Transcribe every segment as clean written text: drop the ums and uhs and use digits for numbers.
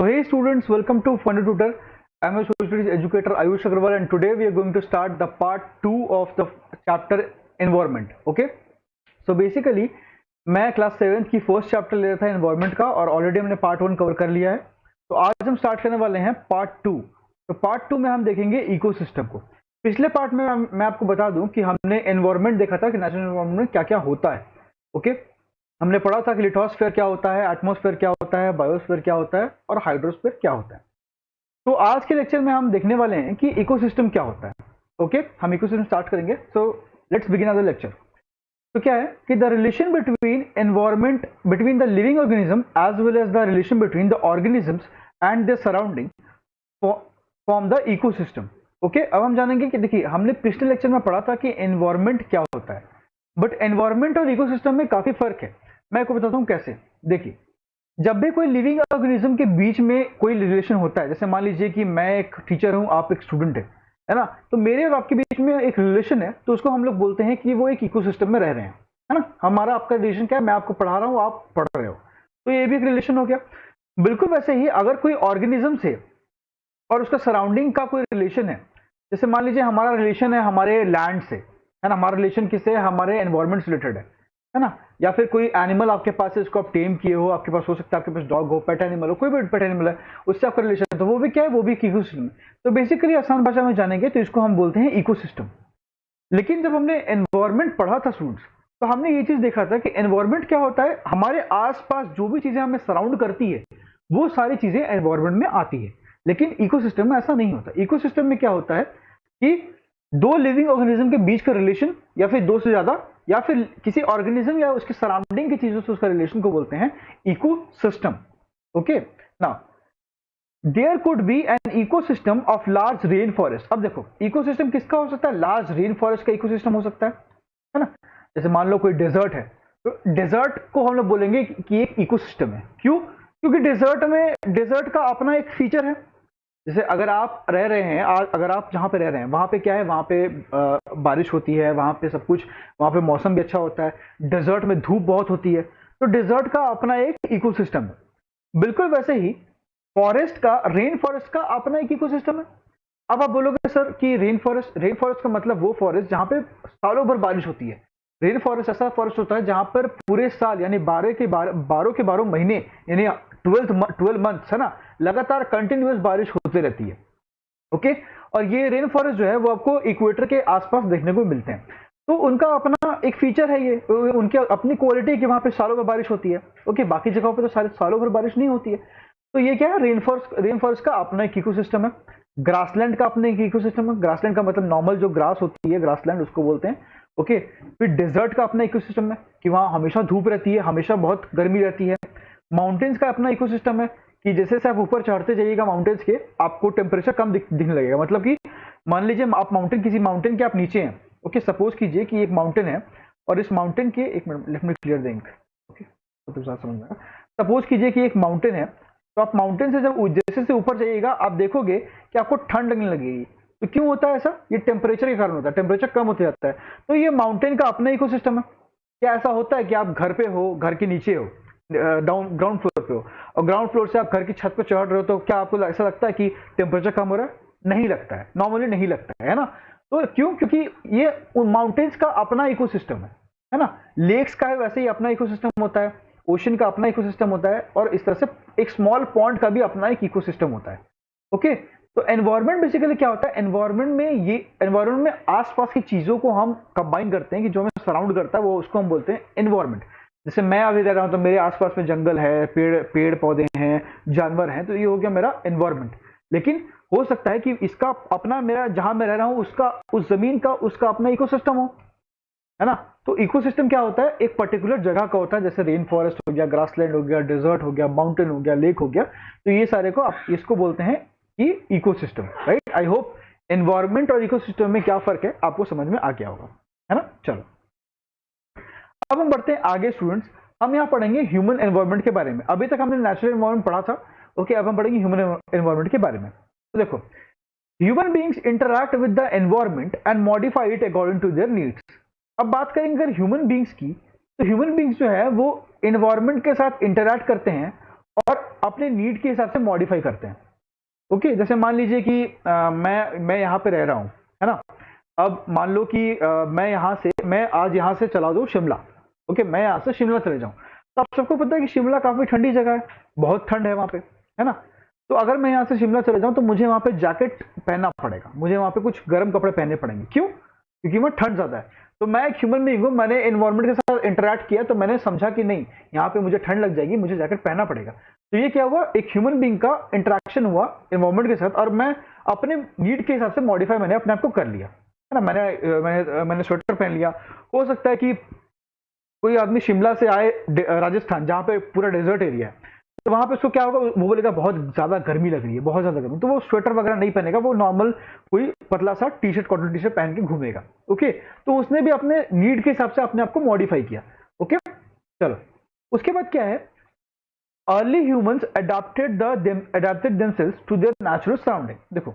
So hey students, welcome to Funny Tutor. I'm a social studies educator Ayush Agarwal and today we are going to start the part 2 of the chapter environment. Okay? So basically मैं class 7th की first chapter ले रहा था environment का और already हमने part 1 cover कर लिया है। तो आज हम स्टार्ट करने वाले हैं पार्ट 2। तो पार्ट 2 में हम देखेंगे इकोसिस्टम को। पिछले पार्ट में मैं आपको बता दूं कि हमने एनवायरनमेंट देखा था कि नेचुरल एनवायरनमेंट में क्या क्या होता है। ओके, हमने पढ़ा था कि लिथोस्फीयर क्या होता है, एटमॉस्फेयर क्या होता है, बायोस्फीयर क्या होता है और हाइड्रोस्फीयर क्या होता है। तो आज के लेक्चर में हम देखने वाले हैं कि इकोसिस्टम क्या होता है। ओके, हम इकोसिस्टम स्टार्ट करेंगे। So let's begin the lecture. तो क्या है कि the relation between environment between the living organism as well as the relation between the organisms and the surrounding form the ecosystem. Okay, अब हम जानेंगे कि देखिए हमने पिछले लेक्चर में पढ़ा था कि एनवायरनमेंट क्या होता है, बट एनवायरनमेंट और इकोसिस्टम में काफी फर्क है। मैं आपको बताता हूं कैसे। देखिए, जब भी कोई लिविंग ऑर्गेनिज्म के बीच में कोई रिलेशन होता है, जैसे मान लीजिए कि मैं एक टीचर हूं, आप एक स्टूडेंट है ना, तो मेरे और आपके बीच में एक रिलेशन है, तो उसको हम लोग बोलते हैं कि वो एक इकोसिस्टम में रह रहे हैं, है ना। हमारा आपका रिलेशन क्या है, मैं आपको पढ़ा रहा हूं, आप पढ़ रहे हो, तो ये भी एक रिलेशन हो गया। बिल्कुल वैसे ही अगर कोई ऑर्गेनिज्म से और उसका सराउंडिंग का कोई रिलेशन है, जैसे मान लीजिए हमारा रिलेशन है हमारे लैंड से, है ना, हमारा रिलेशन किससे है, हमारे एनवायरमेंट से रिलेटेड है ना। या फिर कोई एनिमल आपके पास है, इसको आप टेम किए हो, आपके पास हो सकता है, आपके पास डॉग हो, पेट एनिमल हो, कोई भी पेट एनिमल है, उससे आपका रिलेशन है, तो वो भी क्या है, वो भी इकोसिस्टम है। तो बेसिकली आसान भाषा में जानेंगे तो इसको हम बोलते हैं इकोसिस्टम। लेकिन जब हमने एनवायरमेंट पढ़ा था स्टूडेंट्स, तो हमने ये चीज देखा था कि एनवायरमेंट क्या होता है, हमारे आसपास जो भी चीजें हमें सराउंड करती है वो सारी चीजें एनवायरमेंट में आती है। लेकिन इकोसिस्टम में ऐसा नहीं होता। इकोसिस्टम में क्या होता है कि दो लिविंग ऑर्गेनिज्म के बीच का रिलेशन, या फिर दो से ज्यादा, या फिर किसी ऑर्गेनिज्म या उसके सराउंडिंग की चीजों से उसका रिलेशन को बोलते हैं ecosystem. Okay, now there could be an ecosystem of large rain forest. अब देखो, इकोसिस्टम किसका हो सकता है, लार्ज रेन फॉरेस्ट का इकोसिस्टम हो सकता है ना। जैसे मान लो कोई डेजर्ट है, तो डेजर्ट को हम लोग बोलेंगे कि एक इकोसिस्टम है। क्यों? क्योंकि डेजर्ट का अपना एक फीचर है। जैसे अगर आप रह रहे हैं, अगर आप जहां पे रह रहे हैं वहां पे क्या है, वहां पे बारिश होती है, वहां पे सब कुछ, वहां पे मौसम भी अच्छा होता है। डेजर्ट में धूप बहुत होती है, तो डेजर्ट का अपना एक इकोसिस्टम है। बिल्कुल वैसे ही रेन फॉरेस्ट का अपना एक इकोसिस्टम है। अब आप बोलोगे सर कि रेन फॉरेस्ट का मतलब वो फॉरेस्ट जहां पे सालों भर बारिश होती है। रेन फॉरेस्ट ऐसा फॉरेस्ट होता है जहां पर पूरे साल यानी 12 महीने यानी 12 मंथ्स है ना, लगातार कंटिन्यूअस बारिश होती रहती है। ओके, और ये रेन फॉरेस्ट जो है वो आपको इक्वेटर के आसपास देखने को मिलते हैं। तो उनका अपना एक फीचर है, ये उनकी अपनी क्वालिटी है कि वहां पे सालों भर बारिश होती है। ओके, बाकी जगहों पे तो सालों भर बारिश नहीं होती है। तो ये क्या है, रेन फॉरेस्ट का अपना एक इकोसिस्टम है। ग्रासलैंड का अपना एक इकोसिस्टम है। ग्रासलैंड का मतलब नॉर्मल जो ग्रास होती है, ग्रासलैंड उसको बोलते हैं। ओके, फिर डेजर्ट का अपना इकोसिस्टम है कि वहां हमेशा धूप रहती है, हमेशा बहुत गर्मी रहती है। माउंटेन्स का अपना इकोसिस्टम है कि जैसे से आप ऊपर चढ़ते जाइएगा माउंटेन्स के, आपको टेम्परेचर कम दिखने लगेगा। मतलब कि मान लीजिए आप किसी माउंटेन के आप नीचे हैं। ओके, सपोज कीजिए कि एक माउंटेन है और इस माउंटेन के, एक मिनट लेट मी क्लियर देंगे। ओके, तो समझ में, सपोज कीजिए कि एक माउंटेन है, तो आप माउंटेन से जब जैसे से ऊपर जाइएगा आप देखोगे कि आपको ठंड लगने लगेगी। तो क्यों होता है ऐसा? ये टेम्परेचर के कारण होता है, टेम्परेचर कम होते जाता है। तो ये माउंटेन का अपना इकोसिस्टम है। क्या ऐसा होता है कि आप घर पे हो, घर के नीचे हो, ग्राउंड फ्लोर पे हो, और ग्राउंड फ्लोर से आप घर की छत पर चढ़ रहे हो, तो क्या आपको ऐसा लगता है कि टेम्परेचर कम हो रहा है? नहीं लगता है, नॉर्मली नहीं लगता है ना। तो क्यों? क्योंकि ये उन माउंटेन्स का अपना इकोसिस्टम है ना। लेक्स का है वैसे ही अपना इकोसिस्टम होता है, ओशन का अपना इकोसिस्टम होता है, और इस तरह से एक स्मॉल पॉन्ड का भी अपना एक इकोसिस्टम होता है। ओके, तो एनवायरनमेंट बेसिकली क्या होता है, एनवायरनमेंट में आसपास की चीजों को हम कंबाइन करते हैं कि जो हमें सराउंड करता है, वो उसको हम बोलते हैं एनवायरनमेंट। जैसे मैं अभी रह रहा हूं तो मेरे आसपास में जंगल है, पेड़ पौधे हैं, जानवर हैं, तो ये हो गया मेरा एनवायरनमेंट। लेकिन हो सकता है कि इसका अपना, मेरा जहां मैं रह रहा हूं उसका, उस जमीन का उसका अपना इकोसिस्टम हो, है ना। तो इकोसिस्टम क्या होता है, एक पर्टिकुलर जगह का होता है। जैसे रेन फॉरेस्ट हो गया, ग्रासलैंड हो गया, डेजर्ट हो गया, माउंटेन हो गया, लेक हो गया, तो ये सारे को आप इसको बोलते हैं कि ecosystem, right. I hope environment और इकोसिस्टम में क्या फर्क है आपको समझ में आ गया होगा, है ना। चलो अब हम बढ़ते हैं आगे स्टूडेंट्स। हम यहाँ पढ़ेंगे ह्यूमन एनवायरनमेंट के बारे में। अभी तक हमने नेचुरल एनवायरनमेंट पढ़ा था। ओके, अब हम पढ़ेंगे ह्यूमन एनवायरनमेंट के बारे में। तो देखो, human beings interact with the environment and modify it according to their needs. अब बात करेंगे अगर ह्यूमन बीइंग्स की, तो ह्यूमन बीइंग्स जो है वो एनवायरनमेंट के साथ इंटरैक्ट करते हैं और अपने नीड के हिसाब से मॉडिफाई करते हैं। ओके, जैसे मान लीजिए कि मैं यहाँ पे रह रहा हूँ, है ना। अब मान लो कि मैं आज यहाँ से चला जाऊँ शिमला। ओके, मैं यहाँ से शिमला चले जाऊँ, तो आप सबको पता है कि शिमला काफी ठंडी जगह है, बहुत ठंड है वहाँ पे, है ना। तो अगर मैं यहाँ से शिमला चले जाऊँ तो मुझे वहाँ पे जैकेट पहनना पड़ेगा, मुझे वहाँ पे कुछ गर्म कपड़े पहनने पड़ेंगे। क्यों? क्योंकि वहाँ ठंड ज्यादा है। तो मैं एक ह्यूमन बीइंग हूँ, मैंने एनवायरमेंट के साथ इंटरेक्ट किया, तो मैंने समझा कि नहीं, यहाँ पे मुझे ठंड लग जाएगी, मुझे जैकेट पहनना पड़ेगा। तो ये क्या हुआ, एक ह्यूमन बीइंग का इंटरेक्शन हुआ एनवायरमेंट के साथ, और मैं अपने नीड के हिसाब से मॉडिफाई मैंने अपने आप को कर लिया, है ना। मैंने स्वेटर पहन लिया। हो सकता है कि कोई आदमी शिमला से आए राजस्थान, जहाँ पे पूरा डेजर्ट एरिया है, तो वहां पे उसको क्या होगा, वो बोलेगा बहुत ज्यादा गर्मी लग रही है, बहुत ज्यादा गर्मी, तो वो स्वेटर वगैरह नहीं पहनेगा, वो नॉर्मल कोई पतला सा T shirt, cotton T shirt पहन के घूमेगा। ओके, तो उसने भी अपने नीड के हिसाब से अपने आप को मॉडिफाई किया। ओके, चलो उसके बाद क्या है, early humans adapted themselves to their natural surrounding. देखो,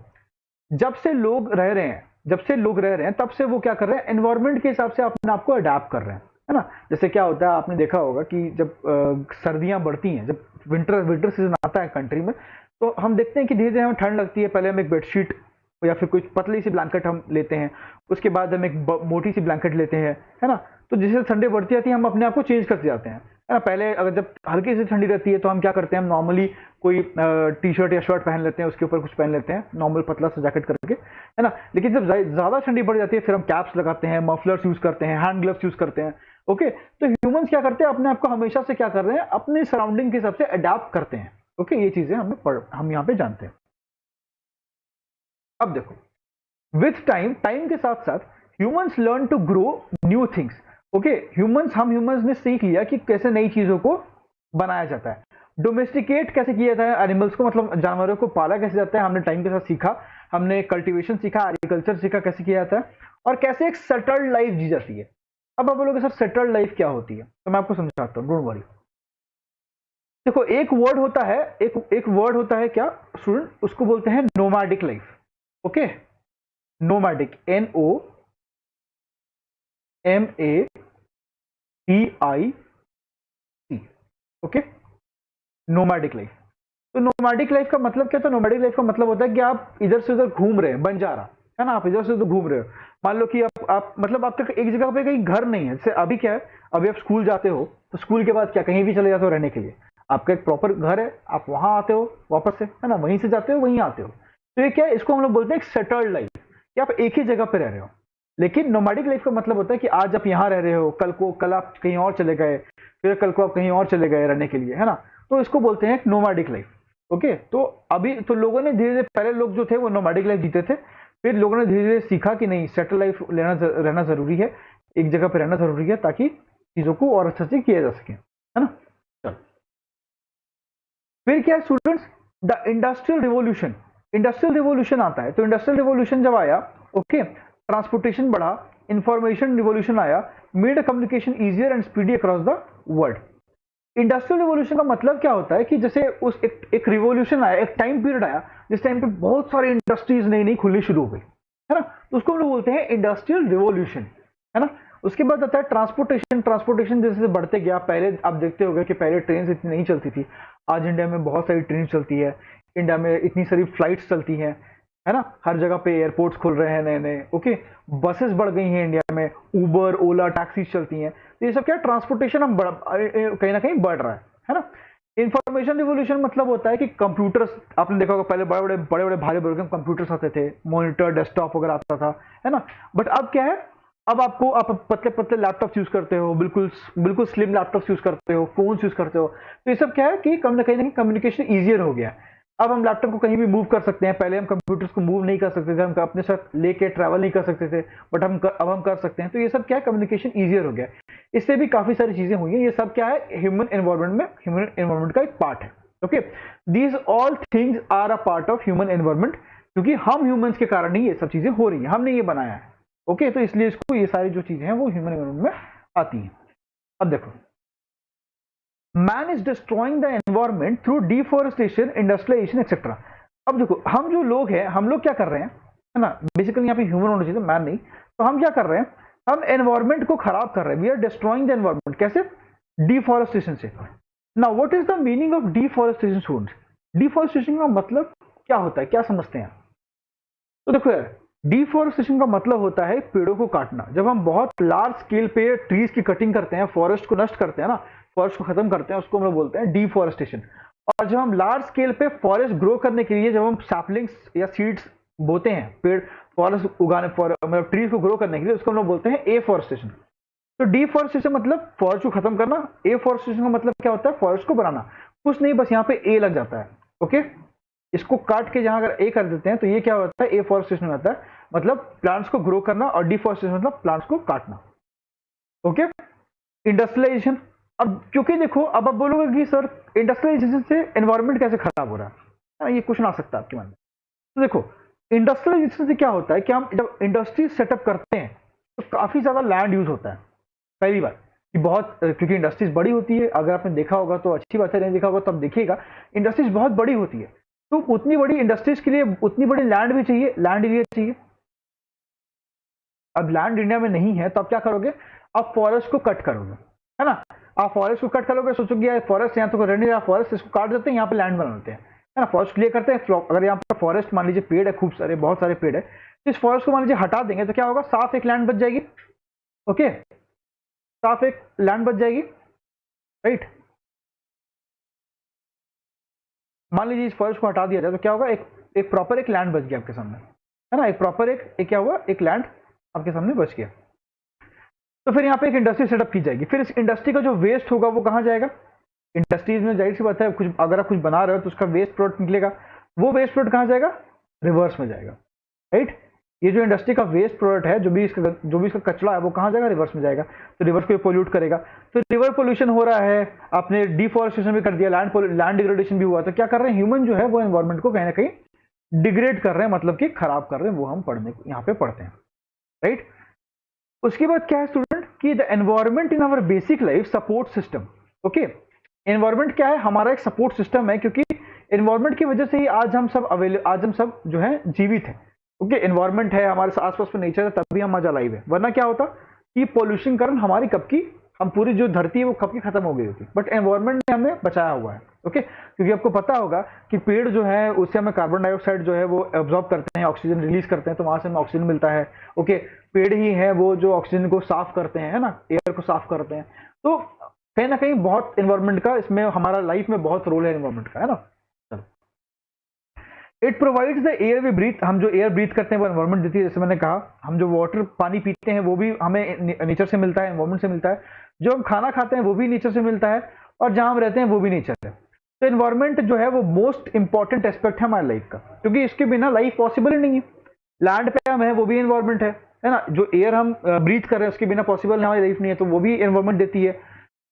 जब से लोग रह रहे हैं तब से वो क्या कर रहे हैं, एनवायरमेंट के हिसाब से अपने आप को अडेप्ट कर रहे हैं, है ना। जैसे क्या होता है, आपने देखा होगा कि जब सर्दियां बढ़ती हैं, जब विंटर सीजन आता है कंट्री में, तो हम देखते हैं कि धीरे धीरे हमें ठंड लगती है। पहले हम एक बेडशीट या फिर कुछ पतली सी ब्लैंकेट हम लेते हैं, उसके बाद हम एक मोटी सी ब्लैंकेट लेते हैं, है ना। तो जैसे ठंडी बढ़ती जाती है हम अपने आप को चेंज करते जाते हैं, है ना। पहले अगर जब हल्की सी ठंडी रहती है तो हम क्या करते हैं, हम नॉर्मली कोई टी शर्ट या शर्ट पहन लेते हैं, उसके ऊपर कुछ पहन लेते हैं, नॉर्मल पतला सा जैकेट करके, है ना। लेकिन जब ज्यादा ठंडी बढ़ जाती है फिर हम कैप्स लगाते हैं, मफलर्स यूज करते हैं, हैंड ग्लव्स यूज करते हैं। ओके, तो ह्यूमंस क्या करते हैं, अपने आप को हमेशा से क्या कर रहे हैं, अपने सराउंडिंग के हिसाब से अडेप्ट करते हैं। ओके, ये चीजें हम यहाँ पे जानते हैं। अब देखो, विथ टाइम के साथ साथ humans learn to grow new things. Okay, हम ह्यूमंस ने सीख लिया कि कैसे नई चीजों को बनाया जाता है, डोमेस्टिकेट कैसे किया जाता है एनिमल्स को, मतलब जानवरों को पाला कैसे जाता है, हमने टाइम के साथ सीखा। हमने कल्टीवेशन सीखा, एग्रीकल्चर सीखा कैसे किया जाता है, और कैसे एक सेटल्ड लाइफ जी जाती है। अब आप बोलोगे सर सेटल्ड लाइफ क्या होती है, तो मैं आपको समझाता हूँ, डोंट वरी। देखो, एक वर्ड होता है क्या स्टूडेंट, उसको बोलते हैं nomadic life. Okay, nomadic, NOMADIC। Okay, nomadic life. तो नोमैडिक लाइफ का मतलब क्या था, नोमैडिक लाइफ का मतलब होता है कि आप इधर से उधर घूम रहे हैं, बंजारा, है ना, आप इधर से उधर घूम रहे हो। मान लो कि आप मतलब आपका एक जगह पे कहीं घर नहीं है। जैसे अभी क्या है, अभी आप स्कूल जाते हो तो स्कूल के बाद क्या कहीं भी चले जाते हो रहने के लिए, आपका एक प्रॉपर घर है, आप वहां आते हो वापस से, है ना, वहीं से जाते हो वहीं आते हो। तो ये क्या है, इसको हम लोग बोलते हैं एक सेटल्ड लाइफ, कि आप एक ही जगह पे रह रहे हो। लेकिन नोमैडिक लाइफ का मतलब होता है कि आज आप यहाँ रह रहे हो, कल आप कहीं और चले गए, फिर कल को आप कहीं और चले गए रहने के लिए, है ना। तो इसको बोलते हैं नोमैडिक लाइफ। ओके, तो अभी तो लोगों ने धीरे धीरे, पहले लोग जो थे वो नोमैडिक लाइफ जीते थे, फिर लोगों ने धीरे धीरे सीखा कि नहीं, सेटल लाइफ रहना जरूरी है, एक जगह पे रहना जरूरी है, ताकि चीजों को और अच्छे से किया जा सके, है ना। चलो, फिर क्या है स्टूडेंट्स, द इंडस्ट्रियल रिवोल्यूशन आता है। तो इंडस्ट्रियल रिवोल्यूशन जब आया, ओके, ट्रांसपोर्टेशन बढ़ा, इंफॉर्मेशन रिवोल्यूशन आया, made communication easier and speedy across the world. Industrial revolution का मतलब क्या होता है कि जैसे एक रिवोल्यूशन आया, एक टाइम पीरियड आया जिस टाइम पे बहुत सारी इंडस्ट्रीज नई नई खुलनी शुरू हो गई, है ना। तो उसको हम लोग बोलते हैं इंडस्ट्रियल रिवोल्यूशन, है ना। उसके बाद आता है ट्रांसपोर्टेशन जैसे बढ़ते गया। पहले आप देखते होंगे कि पहले ट्रेन इतनी नहीं चलती थी, आज इंडिया में बहुत सारी ट्रेन चलती है, इंडिया में इतनी सारी फ्लाइट्स चलती हैं, है ना। हर जगह पे एयरपोर्ट्स खुल रहे हैं नए नए। ओके, बसेस बढ़ गई हैं इंडिया में, उबर ओला टैक्सीज चलती हैं। तो ये सब क्या, ट्रांसपोर्टेशन हम कहीं ना कहीं बढ़ रहा है ना। इंफॉर्मेशन रिवोल्यूशन मतलब होता है कि कंप्यूटर्स, आपने देखा होगा पहले बड़े बड़े भारी भरकम कंप्यूटर्स आते थे, मॉनिटर डेस्कटॉप वगैरह आता था, है ना। बट अब क्या है, अब आप पतले पतले लैपटॉप यूज करते हो, बिल्कुल स्लिम लैपटॉप यूज करते हो, फोन यूज करते हो। तो ये सब क्या है कि कहीं ना कहीं कम्युनिकेशन ईजियर हो गया है। अब हम लैपटॉप को कहीं भी मूव कर सकते हैं, पहले हम कंप्यूटर्स को मूव नहीं कर सकते थे, हम अपने साथ लेके ट्रैवल नहीं कर सकते थे, बट अब हम कर सकते हैं। तो ये सब क्या है, कम्युनिकेशन ईजियर हो गया। इससे भी काफी सारी चीजें हुई हैं। ये सब क्या है, ह्यूमन एनवायरमेंट का एक पार्ट है। Okay, these all things are a part of human environment, क्योंकि हम ह्यूमंस के कारण ही ये सब चीजें हो रही हैं, हमने ये बनाया है। ओके, तो इसलिए इसको, ये सारी जो चीजें हैं वो ह्यूमन एनवायरमेंट में आती हैं। अब देखो, man is destroying the environment through deforestation, industrialisation etcetera. अब देखो, हम जो लोग हैं, हम लोग क्या कर रहे हैं, है ना, बेसिकली यहाँ पे ह्यूमन होना चाहिए, मैन नहीं। तो हम क्या कर रहे हैं, हम एनवायरमेंट को खराब कर रहे हैं, we are destroying the environment. कैसे? डिफोरेस्टेशन से। Now what is the meaning of deforestation students? Deforestation का मतलब क्या होता है, क्या समझते हैं? तो देखो यार, डिफॉरेस्टेशन का मतलब होता है पेड़ों को काटना। जब हम बहुत लार्ज स्केल पे ट्रीज की कटिंग करते हैं, फॉरेस्ट को नष्ट करते हैं ना, फॉरेस्ट को खत्म करते हैं, उसको हम लोग बोलते हैं डिफॉरेस्टेशन। और जब हम लार्ज स्केल पे फॉरेस्ट ग्रो करने के लिए जब हम सैपलिंग्स या सीड्स बोते हैं, पेड़ फॉरेस्ट उगाने मतलब ट्रीज को ग्रो करने के लिए, उसको हम लोग बोलते हैं एफॉरेस्टेशन। तो डिफॉरेस्टेशन मतलब फॉरेस्ट को खत्म करना, एफॉरेस्टेशन का मतलब क्या होता है? फॉरेस्ट को बनाना। कुछ नहीं, बस यहाँ पे ए लग जाता है। ओके, इसको काट के जहां अगर ए कर देते हैं तो ये क्या होता है? एफॉरेस्टेशन होता है, मतलब प्लांट्स को ग्रो करना, और डिफॉरेस्टेशन मतलब प्लांट्स को काटना। Okay, industrialisation. अब क्योंकि देखो, अब आप बोलोगे कि सर इंडस्ट्रियलाइजेशन से एनवायरनमेंट कैसे खराब हो रहा है ना, ये क्वेश्चन आ सकता है आपके मन में। तो देखो, इंडस्ट्रियलाइजेशन से क्या होता है कि हम जब इंडस्ट्री सेटअप करते हैं तो काफी ज्यादा लैंड यूज होता है। पहली बार कि बहुत, क्योंकि इंडस्ट्रीज बड़ी होती है, अगर आपने देखा होगा तो अच्छी बात है, नहीं देखा होगा तो अब देखिएगा, इंडस्ट्रीज बहुत बड़ी होती है। तो उतनी बड़ी इंडस्ट्रीज के लिए उतनी बड़ी लैंड भी चाहिए, लैंड एरिया चाहिए। अब लैंड इंडिया में नहीं है तो आप क्या करोगे? आप फॉरेस्ट को कट करोगे, है ना। आप फॉरेस्ट को कट करोगे, सोचोगे यार फॉरेस्ट यहाँ तो रह नहीं रहा, फॉरेस्ट इसको काट देते हैं, यहाँ पे लैंड बना देते हैं, है ना। फॉरेस्ट क्लियर करते हैं। अगर यहाँ पर फॉरेस्ट मान लीजिए पेड़ है, खूब सारे, बहुत सारे पेड़ है, तो इस फॉरेस्ट को मान लीजिए हटा देंगे तो क्या होगा? साफ एक लैंड बच जाएगी। ओके, साफ एक लैंड बच जाएगी, राइट। मान लीजिए इस फॉरेस्ट को हटा दिया जाए तो क्या होगा? एक प्रॉपर एक लैंड बच गया आपके सामने, है ना। एक प्रॉपर एक क्या हुआ? एक लैंड आपके सामने बच गया। तो फिर यहाँ पे एक इंडस्ट्री सेटअप की जाएगी। फिर इस इंडस्ट्री का जो वेस्ट होगा वो कहाँ जाएगा? इंडस्ट्रीज में जाहिर सी बात है, कुछ अगर आप कुछ बना रहे हो तो उसका वेस्ट प्रोडक्ट निकलेगा। वो वेस्ट प्रोडक्ट कहाँ जाएगा? रिवर्स में जाएगा, राइट। ये जो इंडस्ट्री का वेस्ट प्रोडक्ट है, जो भी इसका कचरा है, वो कहाँ जाएगा? रिवर्स में जाएगा। तो रिवर्स को पोल्यूट करेगा। तो रिवर पोल्यूशन हो रहा है, आपने डिफॉरेस्टेशन भी कर दिया, लैंड डिग्रेडेशन भी हुआ। तो क्या कर रहे हैं? ह्यूमन जो है वो एनवायरमेंट को कहीं ना कहीं डिग्रेड कर रहे हैं, मतलब कि खराब कर रहे हैं। वो हम यहाँ पे पढ़ते हैं, राइट। उसके बाद क्या है स्टूडेंट कि the environment in our basic life support system. Okay, environment क्या है? हमारा एक सपोर्ट सिस्टम है, क्योंकि एनवायरमेंट की वजह से ही आज हम सब जो है जीवित है। ओके, एनवायरमेंट है, हमारे आसपास में नेचर है, तभी हम आज अलाइव है। वरना क्या होता कि पोल्यूशन कारण हमारी कब की, हम पूरी जो धरती है वो कब की खत्म हो गई होती। बट एनवायरमेंट ने हमें बचाया हुआ है। ओके, क्योंकि आपको पता होगा कि पेड़ जो है उससे हमें कार्बन डाइऑक्साइड जो है वो एब्जॉर्ब करते हैं, ऑक्सीजन रिलीज करते हैं, तो वहां से हमें ऑक्सीजन मिलता है। ओके, पेड़ ही है वो जो ऑक्सीजन को साफ करते हैं, है ना, एयर को साफ करते हैं। तो कहीं ना कहीं बहुत एनवायरमेंट का इसमें, हमारा लाइफ में बहुत रोल है एनवायरमेंट का, है ना। It provides the air we breathe. हम जो एयर ब्रीथ करते हैं वो एनवायरमेंट देती है। जैसे मैंने कहा, हम जो वाटर पानी पीते हैं वो भी हमें नेचर से मिलता है, एनवायरमेंट से मिलता है। जो हम खाना खाते हैं वो भी नेचर से मिलता है, और जहां हम रहते हैं वो भी नेचर है। तो एनवायरमेंट जो है वो मोस्ट इंपॉर्टेंट एस्पेक्ट है हमारी लाइफ का, क्योंकि इसके बिना लाइफ पॉसिबल ही नहीं है। लैंड पे हम है, वो भी एनवायरमेंट है ना। जो एयर हम ब्रीथ कर रहे हैं उसके बिना पॉसिबल हमारी लाइफ नहीं है, तो वो भी एनवायरमेंट देती है।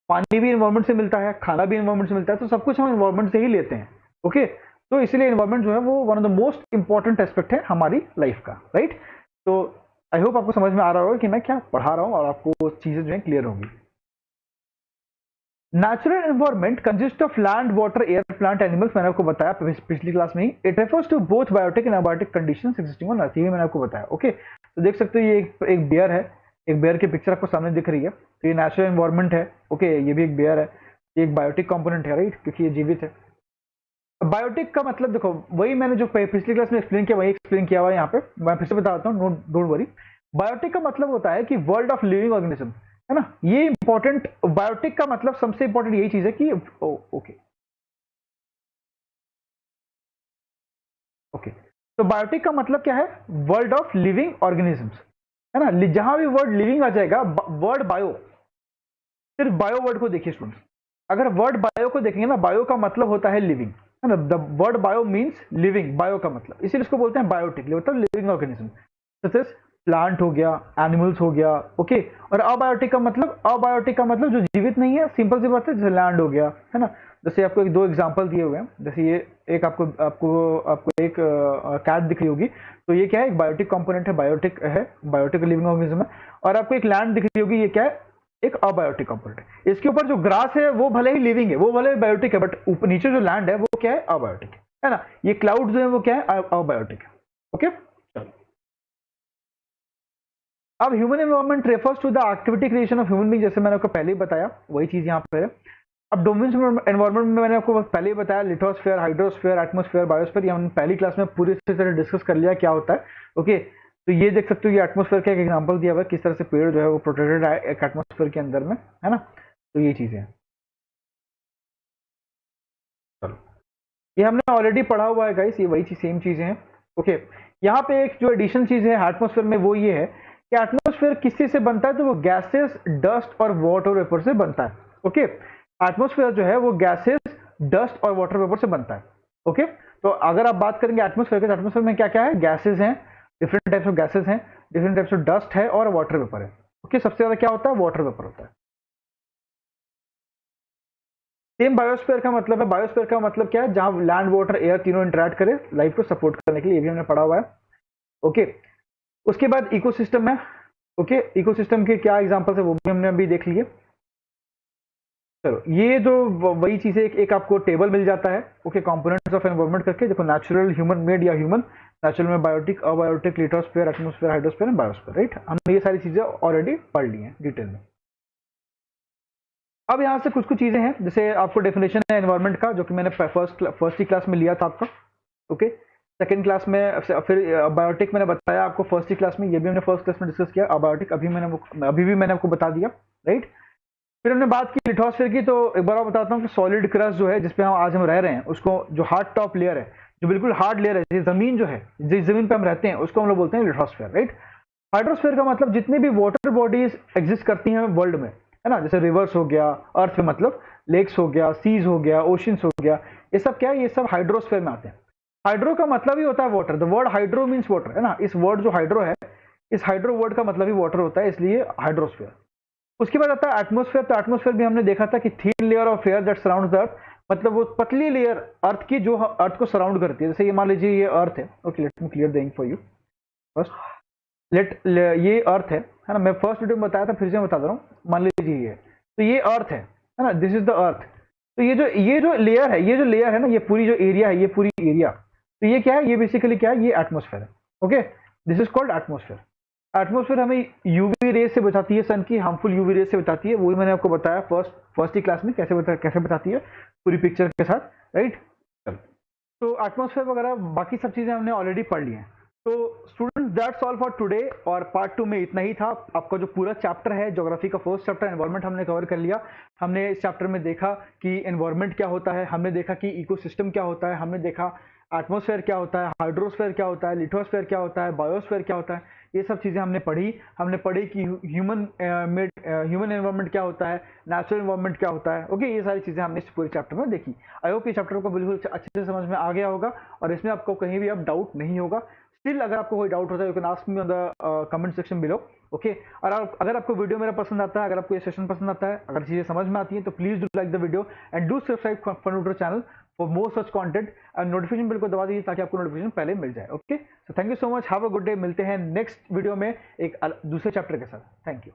पानी भी एनवायरमेंट से मिलता है, खाना भी एनवायरमेंट से मिलता है, तो सब कुछ हम एनवायरमेंट से ही लेते हैं। ओके, तो इसलिए एनवायरमेंट जो है वो one of the most important aspect है हमारी लाइफ का, राइट। तो आई होप आपको समझ में आ रहा होगा कि मैं क्या पढ़ा रहा हूँ, और आपको चीजें जो है क्लियर होंगी। Natural environment consist of land, water, air, plant, animals. मैंने आपको बताया पिछली क्लास में ही। It refers to both biotic and abiotic conditions existing on earth. ये मैंने आपको बताया। ओके, तो देख सकते हो ये एक बेयर है, एक बेयर की पिक्चर आपको सामने दिख रही है। तो ये नेचुरल एनवायरमेंट है। ओके, ये भी एक बेयर है, ये एक बायोटिक कंपोनेंट है, राइट, क्योंकि ये जीवित है। बायोटिक का मतलब देखो, वही मैंने जो पिछली क्लास में एक्सप्लेन किया वही एक्सप्लेन किया हुआ है यहाँ पे। मैं फिर से बता देता हूँ, डोंट वरी। बायोटिक का मतलब होता है कि वर्ल्ड ऑफ लिविंग ऑर्गेनिज्म, है ना। ये इंपॉर्टेंट, बायोटिक का मतलब सबसे इंपॉर्टेंट यही चीज है कि ओके ओके, तो बायोटिक का मतलब क्या है? वर्ल्ड ऑफ लिविंग ऑर्गेनिजम्स, है ना। जहां भी वर्ड लिविंग आ जाएगा, वर्ड बायो, सिर्फ बायो वर्ड को देखिए स्टूडेंट्स। अगर वर्ड बायो को देखेंगे ना, बायो का मतलब होता है लिविंग, है ना। The word bio means living, bio का मतलब, इसीलिए इसको बोलते हैं बायोटिक, मतलब लिविंग ऑर्गेनिज्म। जैसे प्लांट हो गया, एनिमल्स हो गया। ओके, और अबायोटिक का मतलब, अबायोटिक का मतलब जो जीवित नहीं है, सिंपल सी बात है। जैसे लैंड हो गया, है ना। जैसे आपको एक दो एग्जांपल दिए हुए हैं, जैसे ये एक आपको आपको आपको एक कैट दिख रही होगी, तो ये क्या है? एक बायोटिक कंपोनेंट है, बायोटिक लिविंग ऑर्गेनिज्म है। और आपको एक लैंड दिख रही होगी, ये क्या है? एक अबायोटिक कंपोनेंट है। इसके ऊपर जो ग्रास है वो भले ही लिविंग है, वो भले ही बायोटिक है, बट ऊपर नीचे जो लैंड है वो क्या है? अबायोटिक है ना। ये क्लाउड जो है वो क्या है? अबायोटिक है। ओके, अब human environment refers to the activity creation of human being. जैसे मैंने आपको पहले ही बताया, वही चीज यहाँ पे है। अब डोमेन्स एनवायरनमेंट में मैंने आपको पहले ही बताया, लिथोस्फीयर, हाइड्रोस्फीयर, एटमोस्फीयर, बायोस्फीयर, ये हमने पहली क्लास में पूरी तरह डिस्कस कर लिया क्या होता है। ओके, तो ये देख सकते हो, ये एटमोस्फेयर का एक एग्जांपल दिया हुआ है, किस तरह से पेड़ जो है वो प्रोटेक्टेड है एक एटमोस्फेयर के अंदर में, है ना। तो ये चीजें हैं, चलो ये हमने ऑलरेडी पढ़ा हुआ है गाइस, ये वही सेम चीजें हैं। ओके, यहाँ पे एक जो एडिशन चीज है एटमोस्फेयर में वो ये है कि एटमोस्फेयर किस चीज से बनता है, तो वो गैसेस, डस्ट और वाटर वेपर से बनता है। ओके, एटमोस्फेयर जो है वो गैसेस, डस्ट और वाटर वेपर से बनता है। ओके, तो अगर आप बात करेंगे एटमोस्फेयर के, तो एटमोस्फेयर में क्या क्या है, गैसेस हैं, डिफरेंट टाइप्स ऑफ गैसेस हैं, डिफरेंट टाइप्स ऑफ डस्ट है और वाटर वेपर है। ओके, सबसे ज्यादा क्या होता है, वाटर वेपर होता है। सेम बायोस्फीयर का मतलब है, बायोस्फीयर का मतलब क्या है, जहां लैंड, वाटर, एयर तीनों इंटरेक्ट करे लाइफ को सपोर्ट करने के लिए, ये भी हमने पढ़ा हुआ है। ओके, उसके बाद इकोसिस्टम है। ओके, इकोसिस्टम के क्या एग्जांपल्स है वो भी हमने अभी देख लिए। चलो, ये जो वही चीज है, एक आपको टेबल मिल जाता है। ओके, कंपोनेंट्स ऑफ एनवायरनमेंट करके, देखो नेचुरल, ह्यूमन मेड या ह्यूमन, नेचुरल में biotic, abiotic, lithosphere, atmosphere, hydrosphere and biosphere, right. हमने ये सारी चीजें ऑलरेडी पढ़ ली हैं डिटेल में। अब यहाँ से कुछ कुछ चीजें हैं, जैसे आपको डेफिनेशन है एनवायरनमेंट का, जो कि मैंने फर्स्ट ही क्लास में लिया था आपका। ओके, सेकंड क्लास में, फिर बायोटिक मैंने बताया आपको फर्स्ट ही क्लास में, ये भी हमने फर्स्ट क्लास में डिस्कस किया। अबायोटिक अभी भी मैंने आपको बता दिया, राइट। फिर हमने बात की लिथोस्फीयर की, तो एक बार और बताता हूँ कि सॉलिड क्रस्ट जो है जिसपे हम रह रहे हैं, उसको जो हार्ड टॉप लेयर है, जो बिल्कुल हार्ड लेयर है, जमीन जो है, जिस जमीन पे हम रहते हैं, उसको हम लोग बोलते हैं लिथोस्फीयर, राइट। हाइड्रोस्फीयर का मतलब जितनी भी वाटर बॉडीज एग्जिस्ट करती हैं वर्ल्ड में, है ना, जैसे रिवर्स हो गया, अर्थ में मतलब लेक्स हो गया, सीज हो गया, ओशंस हो गया, ये सब क्या है, ये सब हाइड्रोस्फीयर में आते हैं। हाइड्रो का मतलब ही होता है water, the word hydro means water, है ना। इस वर्ड जो हाइड्रो है, इस हाइड्रो वर्ड का मतलब ही वाटर होता है, इसलिए हाइड्रोस्फीयर। उसके बाद आता है एटमोस्फेयर। तो एटमोस्फेयर भी हमने देखा था कि thin layer of air that surrounds the earth, मतलब वो पतली लेयर अर्थ की जो अर्थ को सराउंड करती है। जैसे ये मान लीजिए ये अर्थ है। Okay, let me clear the ink for you first. ये अर्थ है ना, मैं फर्स्ट वीडियो में बताया था, फिर से मैं बता दे रहा हूँ। मान लीजिए ये, तो ये अर्थ है ना, दिस इज द अर्थ। तो ये जो लेयर है, ये जो लेयर है ना, ये पूरी जो एरिया है, ये पूरी एरिया, तो ये क्या है, ये बेसिकली क्या है, ये एटमोस्फेयर है। Okay, this is called atmosphere. Atmosphere हमें यूवी रेस से बचाती है, सन की हार्मफुल यूवी रेस से बचाती है, वही मैंने आपको बताया फर्स्ट ही क्लास में, कैसे बताती है पूरी पिक्चर के साथ, राइट। तो एटमोस्फेयर वगैरह बाकी सब चीजें हमने ऑलरेडी पढ़ ली हैं। तो students, that's all for today. और पार्ट 2 में इतना ही था। आपका जो पूरा चैप्टर है ज्योग्राफी का, फर्स्ट चैप्टर एनवायरनमेंट, हमने कवर कर लिया। हमने इस चैप्टर में देखा कि एनवायरनमेंट क्या होता है, हमने देखा कि इकोसिस्टम क्या होता है, हमने देखा एटमोस्फेयर क्या होता है, हाइड्रोस्फेयर क्या होता है, लिथोस्फेयर क्या होता है, बायोस्फेयर क्या होता है, ये सब चीज़ें हमने पढ़ी कि ह्यूमन एनवायरनमेंट क्या होता है, नेचुरल एनवायरनमेंट क्या होता है। ओके, ये सारी चीज़ें हमने इस पूरे चैप्टर में देखी। आई होप ये चैप्टर को बिल्कुल अच्छे से समझ में आ गया होगा और इसमें आपको कहीं भी अब डाउट नहीं होगा। स्टिल अगर आपको कोई डाउट होता है, you can ask me on the comment section below. Okay, और अगर आपको वीडियो मेरा पसंद आता है, अगर आपको ये सेशन पसंद आता है, अगर चीज़ें समझ में आती हैं, तो please do like the video and do subscribe fun channel for more such content, and notification bell को दबा दीजिए ताकि आपको नोटिफिकेशन पहले मिल जाए। Okay, so thank you so much, have a good day. मिलते हैं नेक्स्ट वीडियो में एक दूसरे चैप्टर के साथ। Thank you.